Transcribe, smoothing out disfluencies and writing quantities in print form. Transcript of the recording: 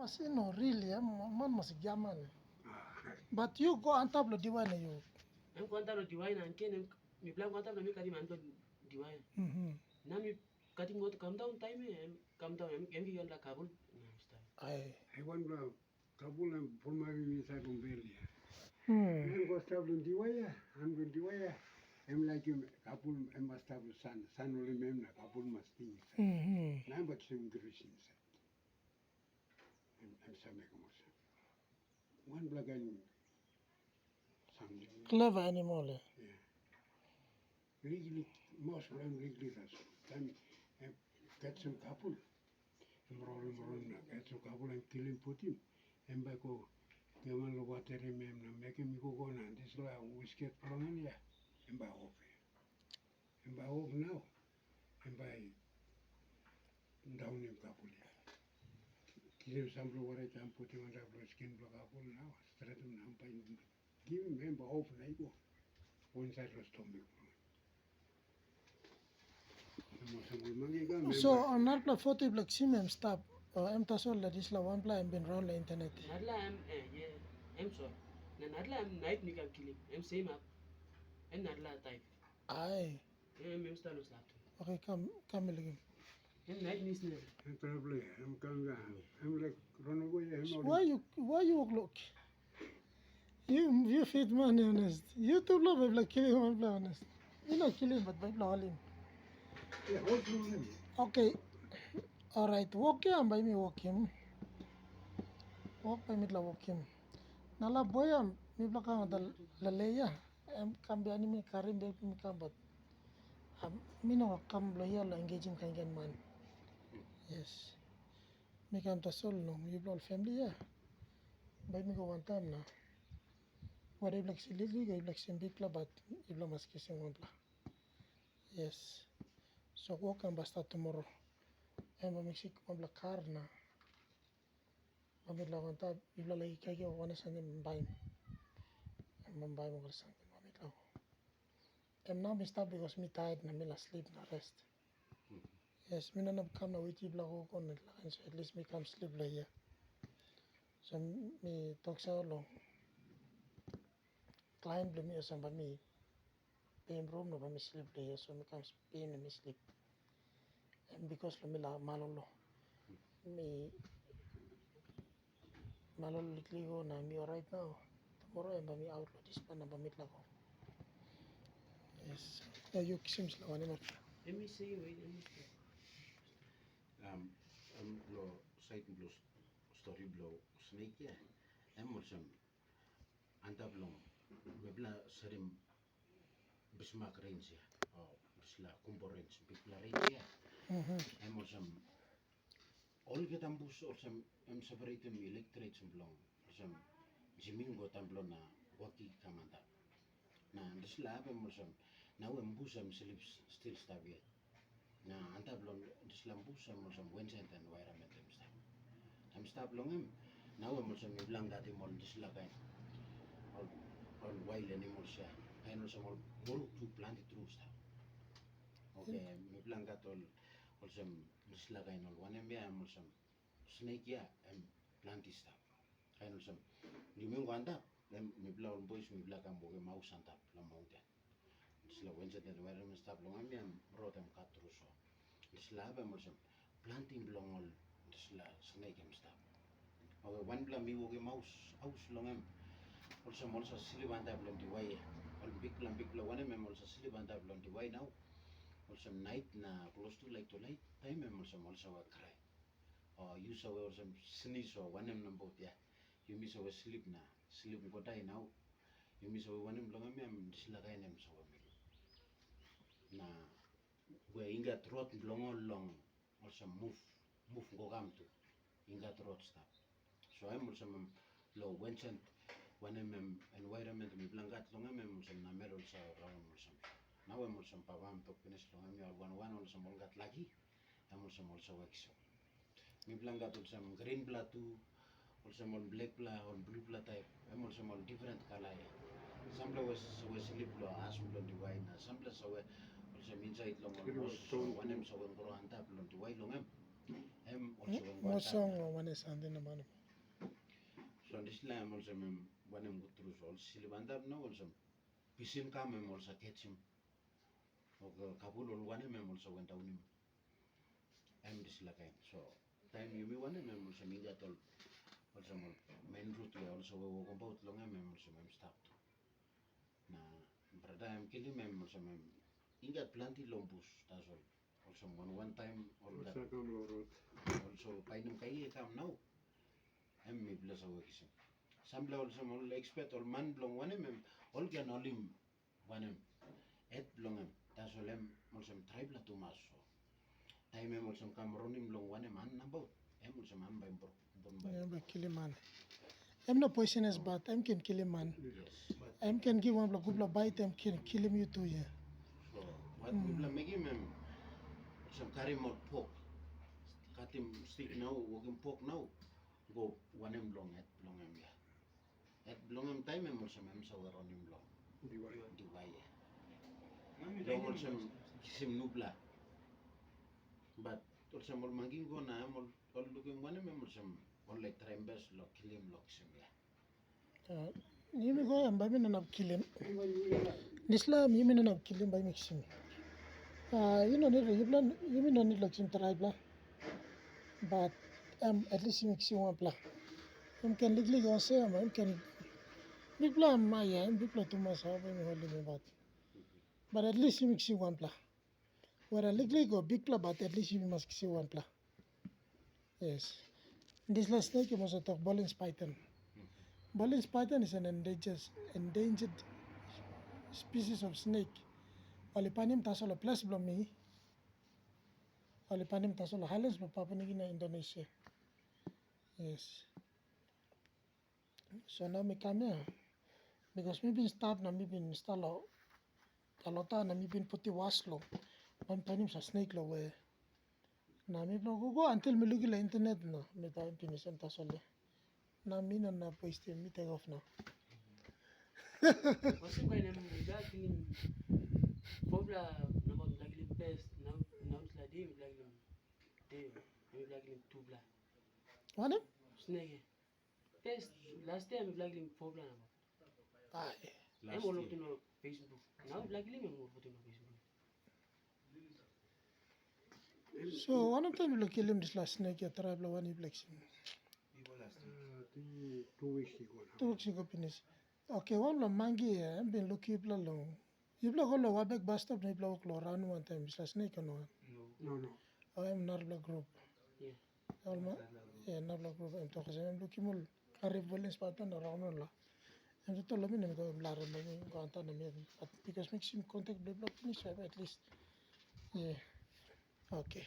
say no, really, man must gaman. But you go on top of the one you. I'm going to divine and can me plan what I'm making man divine. Now me cutting what come down time and come down and give like Kabul. I want to Kabul and for my inside on Belly. Hmm. I'm going to travel in Diwaya, I'm going to Diwaya. I'm like him, Kabul, I must have a son only member, Kabul must be inside. Now, but some Greece inside. I'm some one black and some Clever animal. yeah. Legally, most of them legally, that's time. Get some couple. I'm rolling, get some couple and kill him, put him. And by go, give him the water, and make him go on. And this like whiskey from yeah. And by off. And by off now. And by down him couple. Kill him some blue water and put him on the skin block couple now. Straight him now by give him by off and I go. One side was stomach. So on that play 40 black sim stop. I'm tasol la this la one play I'm been round the internet. Nadla am yeah, I'm sorry. Nadla am night me can kill him. I'm same up. I'm Nadla type. Aye. I'm stand slap. Okay, come again. I'm night miss never. I'm probably I'm coming. I'm like run away. Why you look? You fit man honest. You too love like killing one play honest. You not killing but by him. Yeah, what's wrong? Okay. Alright, walk him by me walk him. Walk by me la walk him. Nala boy mi belakang ada laleya. Kambi ani mi karim be mi kambat. Mi no kam loya la engaging kan man. Yes. Mi kam tasol no you blow family ya. By me go one time na. What I like silly I like simbi pla but you blow mas kissing one pla. Yes. So walk and basta tomorrow. I'm a Mexico one pla car na. Mami la one time you blow like kaya one sang buy. I'm buy mo sang mami la. I'm now stop because me tired na me la sleep na rest. Yes, me no come na wait ibla ko kon so at least me come sleep la here. So me talk so long. Client blame me some me pay room no ba me sleep la here so me come pay me sleep. And because la me la malolo me malolo litli go na me right now. Tomorrow I'm me out lo this pan na ba meet la ko. Yes. Yeah, you seems la one more. Let me see wait let me see. Lo site blow story blow snake ya. Emorsam anta blong mebla serim bismak range ya. Oh, bisla kumpor range bigla range ya. Emorsam all get ambus or some separate electric blong. Some Jimi got amblona waki kamanda. Na this lab emorsam now embusam slips still stab yet. Na anta blon this lambusam emorsam Vincent environment stab. I'm stop long him. Now I'm also blang that him on this lagai. All wild animals here. And also more to plant it through stuff. Okay, me blang that all also this lagai all one and I'm also snake yeah and plant this stuff. And also you mean one that then me blang boys me black and boy mouse and up la mountain. This la Wednesday the environment stuff long and brought them cut through so. This lab I'm also planting belong all this la snake and stuff. Okay, one bla mi woge mouse house longem also silibanda blonde way all big bla one mem also silibanda blonde way now also night na close to light time mem also a cry you saw also sneeze or one mem both yeah you miss our sleep go die now you miss our one mem longem mem dislaga nem so me na we inga trot long also move go come to inga trot stuff. So I'm also low Vincent when I'm environment me blanket long I'm also na meron sa around also. Now I'm also pawam to finish long I'm one also molgat lagi. I'm also exo. Me blanket also green blood too, also black blood or blue blood type. I'm also different color. Some was sleep lo asum lo divine. Some place also inside long also one I'm so grow anta lo divine long Em also Ngosong wane something naman. so this lam also when I'm good through all silibandab no also pisim kam also catch him. Okay, Kabul all one also went down him. This like so time you me one also minga tol also main route ya also walk about long also stopped. Na brother I'm killing also ingat plenty lombus that's all. Also one time all that Sakam lorot. also painum kai kam now. Me bless our kissing. Some also all expert all man blong one all can all him one et blong that's all also tribe la tumas so time also come running blong one man about also man by bon Yeah, but kill him man. I'm not poisonous, but I can kill him man. yes I can give one couple of bite. I can kill him you too. Yeah. so what we blame make him some carry more pork cut him stick now walking pork now go one blong et blong yeah et blong time also so on him blong divide long also kisim nubla but also more mangin go na all looking one also all like trembers lock kill him lock sim yeah You may go and buy me not kill him. Nisla, you may not kill him by mixing. You know, you may not need like some tribe, but at least you mix one pla. You can legally go say, you can big pla, my yeah, big pla too much, how we hold him about. But at least you mix one pla. Where I legally go big pla, but at least you must see one pla. Yes. This last snake you must talk Boelyns python. Boelyns python is an endangered species of snake. Olipanim tasolo plus blomi. Olipanim tasolo highlands of Papua New Guinea, Indonesia. Yes. So now me come here because me been start na me been install kalota na me been puti waslo. Man panim sa snake lo we. Na me go until me look la internet na me ta finish tasole. Na me na post me take off now. What's going on? Blacklim, Pobla, number Blacklim best. Now it's like Dave Blacklim, Dave, Blacklim two black. What? Snake. Best last time Blacklim Pobla. Aye. I'm all looking on Facebook. Now Blacklim I'm all looking on Facebook. So one of them will kill him this last snake ya tribe la one you black sim. 2 weeks ago. 2 weeks ago finish. Okay, one la mangi I've been looking pla long. You block all the Wabek bus stop, you block run one time. It's a snake or no? No. I am Narbla group. Yeah. Yeah, Narbla group. I'm talking. I'm looking more. Carry Boelyns pattern around all. I'm just telling me go blar me go anta na me. But because makes him contact block finish at least. Yeah. Okay.